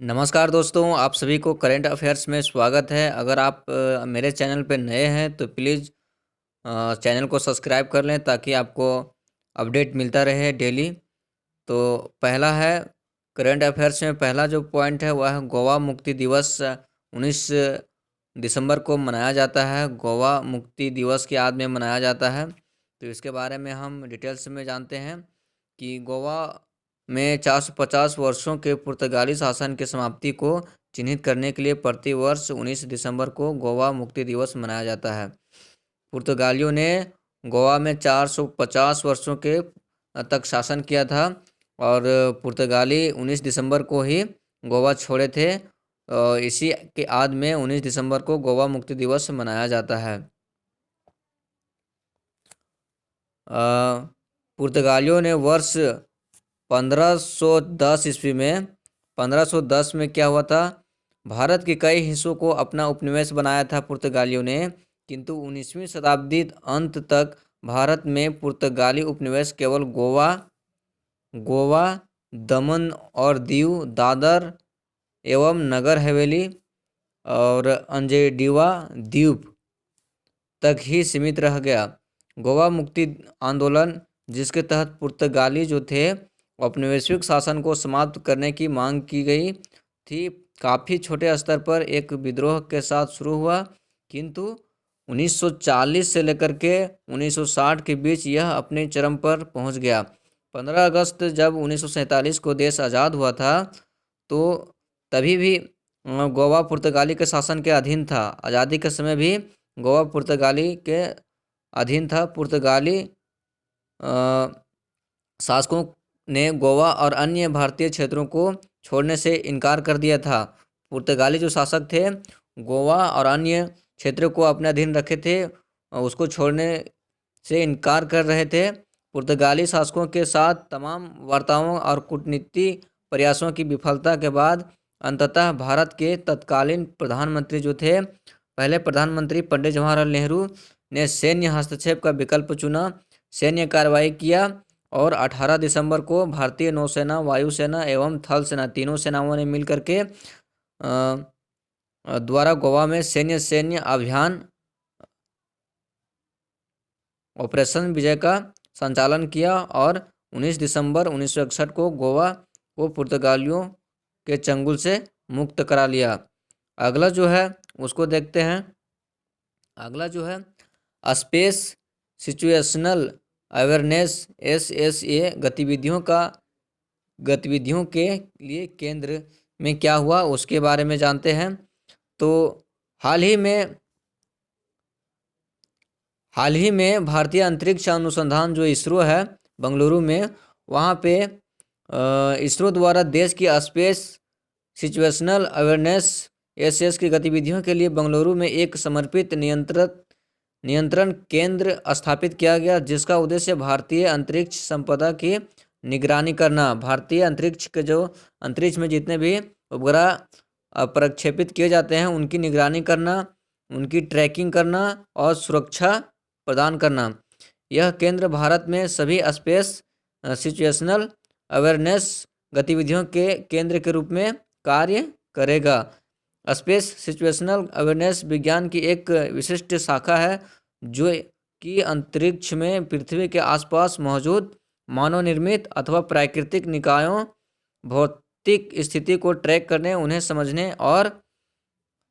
नमस्कार दोस्तों, आप सभी को करंट अफेयर्स में स्वागत है। अगर आप मेरे चैनल पे नए हैं तो प्लीज़ चैनल को सब्सक्राइब कर लें ताकि आपको अपडेट मिलता रहे डेली। तो पहला है करंट अफेयर्स में पहला जो पॉइंट है वह है गोवा मुक्ति दिवस 19 दिसंबर को मनाया जाता है। गोवा मुक्ति दिवस की याद में मनाया जाता है। तो इसके बारे में हम डिटेल्स में जानते हैं कि गोवा में 450 वर्षों के पुर्तगाली शासन की समाप्ति को चिन्हित करने के लिए प्रति वर्ष 19 दिसंबर को गोवा मुक्ति दिवस मनाया जाता है। पुर्तगालियों ने गोवा में 450 वर्षों के तक शासन किया था और पुर्तगाली 19 दिसंबर को ही गोवा छोड़े थे। इसी के याद में 19 दिसंबर को गोवा मुक्ति दिवस मनाया जाता है। पुर्तगालियों ने वर्ष 1510 ईस्वी में 1510 में क्या हुआ था, भारत के कई हिस्सों को अपना उपनिवेश बनाया था पुर्तगालियों ने, किंतु 19वीं शताब्दी अंत तक भारत में पुर्तगाली उपनिवेश केवल गोवा, दमन और दीव, दादर एवं नगर हवेली और अंजडीवा द्वीप तक ही सीमित रह गया। गोवा मुक्ति आंदोलन, जिसके तहत पुर्तगाली जो थे औपनिवेशिक शासन को समाप्त करने की मांग की गई थी, काफ़ी छोटे स्तर पर एक विद्रोह के साथ शुरू हुआ, किंतु 1940 से लेकर के 1960 के बीच यह अपने चरम पर पहुंच गया। 15 अगस्त जब 1947 को देश आज़ाद हुआ था तो तभी भी गोवा पुर्तगाली के शासन के अधीन था। आज़ादी के समय भी गोवा पुर्तगाली के अधीन था। पुर्तगाली शासकों ने गोवा और अन्य भारतीय क्षेत्रों को छोड़ने से इनकार कर दिया था। पुर्तगाली जो शासक थे गोवा और अन्य क्षेत्रों को अपने अधीन रखे थे, उसको छोड़ने से इनकार कर रहे थे। पुर्तगाली शासकों के साथ तमाम वार्ताओं और कूटनीतिक प्रयासों की विफलता के बाद अंततः भारत के तत्कालीन प्रधानमंत्री जो थे, पहले प्रधानमंत्री पंडित जवाहरलाल नेहरू ने सैन्य हस्तक्षेप का विकल्प चुना, सैन्य कार्रवाई किया और 18 दिसंबर को भारतीय नौसेना, वायुसेना एवं थल सेना तीनों सेनाओं ने मिलकर के द्वारा गोवा में सैन्य अभियान ऑपरेशन विजय का संचालन किया और 19 दिसंबर 1961 को गोवा को पुर्तगालियों के चंगुल से मुक्त करा लिया। अगला जो है उसको देखते हैं। अगला जो है स्पेस सिचुएशनल अवेयरनेस SSA गतिविधियों के लिए केंद्र में क्या हुआ उसके बारे में जानते हैं। तो हाल ही में भारतीय अंतरिक्ष अनुसंधान जो इसरो है बेंगलुरु में, वहाँ पे इसरो द्वारा देश की स्पेस सिचुएशनल अवेयरनेस SS की गतिविधियों के लिए बेंगलुरु में एक समर्पित नियंत्रण केंद्र स्थापित किया गया, जिसका उद्देश्य भारतीय अंतरिक्ष संपदा की निगरानी करना, भारतीय अंतरिक्ष में जितने भी उपग्रह प्रक्षेपित किए जाते हैं उनकी निगरानी करना, उनकी ट्रैकिंग करना और सुरक्षा प्रदान करना। यह केंद्र भारत में सभी स्पेस सिचुएशनल अवेयरनेस गतिविधियों के केंद्र के रूप में कार्य करेगा। स्पेस सिचुएशनल अवेयरनेस विज्ञान की एक विशिष्ट शाखा है जो कि अंतरिक्ष में पृथ्वी के आसपास मौजूद मानव निर्मित अथवा प्राकृतिक निकायों भौतिक स्थिति को ट्रैक करने, उन्हें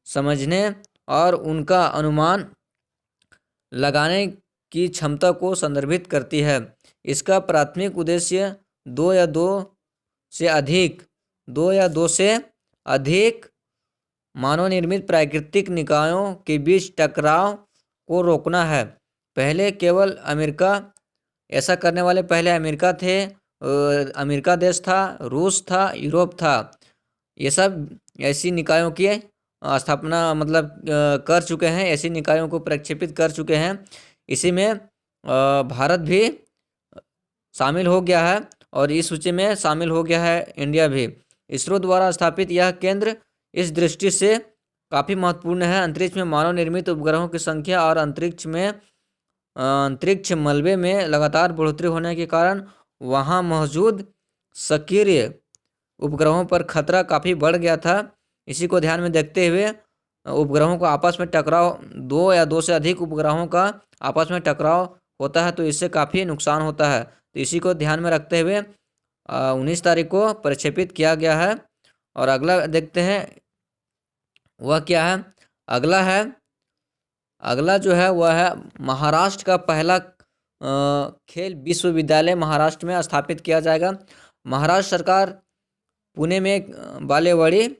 समझने और उनका अनुमान लगाने की क्षमता को संदर्भित करती है। इसका प्राथमिक उद्देश्य दो या दो से अधिक मानव निर्मित प्राकृतिक निकायों के बीच टकराव को रोकना है। पहले केवल अमेरिका ऐसा करने वाले पहले अमेरिका थे, अमेरिका देश था, रूस था, यूरोप था। ये सब ऐसी निकायों की स्थापना कर चुके हैं, ऐसी निकायों को प्रक्षेपित कर चुके हैं। इसी में भारत भी शामिल हो गया है और इस सूची में शामिल हो गया है इंडिया भी। इसरो द्वारा स्थापित यह केंद्र इस दृष्टि से काफ़ी महत्वपूर्ण है। अंतरिक्ष में मानव निर्मित उपग्रहों की संख्या और अंतरिक्ष मलबे में लगातार बढ़ोतरी होने के कारण वहां मौजूद सक्रिय उपग्रहों पर खतरा काफ़ी बढ़ गया था। इसी को ध्यान में देखते हुए उपग्रहों को आपस में टकराव, दो या दो से अधिक उपग्रहों का आपस में टकराव होता है तो इससे काफ़ी नुकसान होता है। तो इसी को ध्यान में रखते हुए 19 तारीख को प्रक्षेपित किया गया है। और अगला देखते हैं वह क्या है। अगला जो है वह है महाराष्ट्र का पहला खेल विश्वविद्यालय महाराष्ट्र में स्थापित किया जाएगा। महाराष्ट्र सरकार पुणे में बालेवाड़ी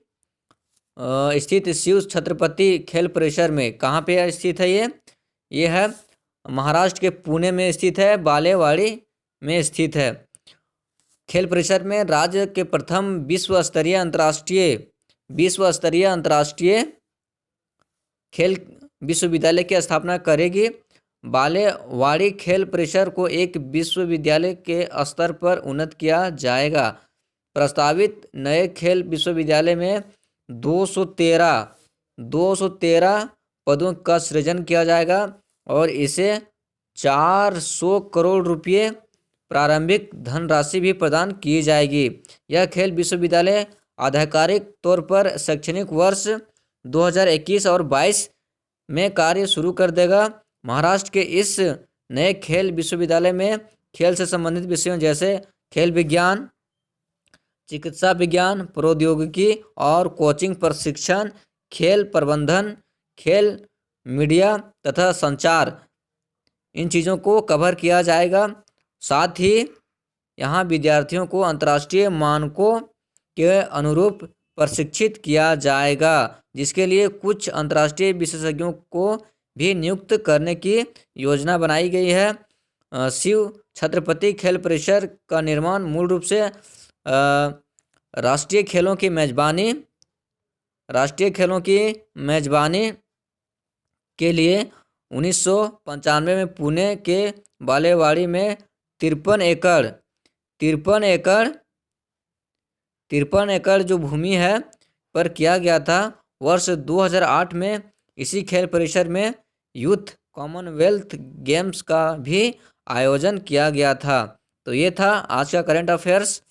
स्थित शिव छत्रपति खेल परिसर में, कहाँ पे स्थित है ये है महाराष्ट्र के पुणे में स्थित है, बालेवाड़ी में स्थित है। खेल परिसर में राज्य के प्रथम विश्व स्तरीय अंतर्राष्ट्रीय खेल विश्वविद्यालय की स्थापना करेगी। बालेवाड़ी खेल परिसर को एक विश्वविद्यालय के स्तर पर उन्नत किया जाएगा। प्रस्तावित नए खेल विश्वविद्यालय में 213 पदों का सृजन किया जाएगा और इसे 400 करोड़ रुपये प्रारंभिक धनराशि भी प्रदान की जाएगी। यह खेल विश्वविद्यालय आधिकारिक तौर पर शैक्षणिक वर्ष 2021 और 22 में कार्य शुरू कर देगा। महाराष्ट्र के इस नए खेल विश्वविद्यालय में खेल से संबंधित विषयों जैसे खेल विज्ञान, चिकित्सा विज्ञान, प्रौद्योगिकी और कोचिंग प्रशिक्षण, खेल प्रबंधन, खेल मीडिया तथा संचार, इन चीज़ों को कवर किया जाएगा। साथ ही यहाँ विद्यार्थियों को अंतर्राष्ट्रीय मानकों के अनुरूप प्रशिक्षित किया जाएगा, जिसके लिए कुछ अंतर्राष्ट्रीय विशेषज्ञों को भी नियुक्त करने की योजना बनाई गई है। शिव छत्रपति खेल परिसर का निर्माण मूल रूप से राष्ट्रीय खेलों की मेजबानी के लिए 1995 में पुणे के बालेवाड़ी में 53 एकड़ जो भूमि है पर किया गया था। वर्ष 2008 में इसी खेल परिसर में यूथ कॉमनवेल्थ गेम्स का भी आयोजन किया गया था। तो ये था आज का करंट अफेयर्स।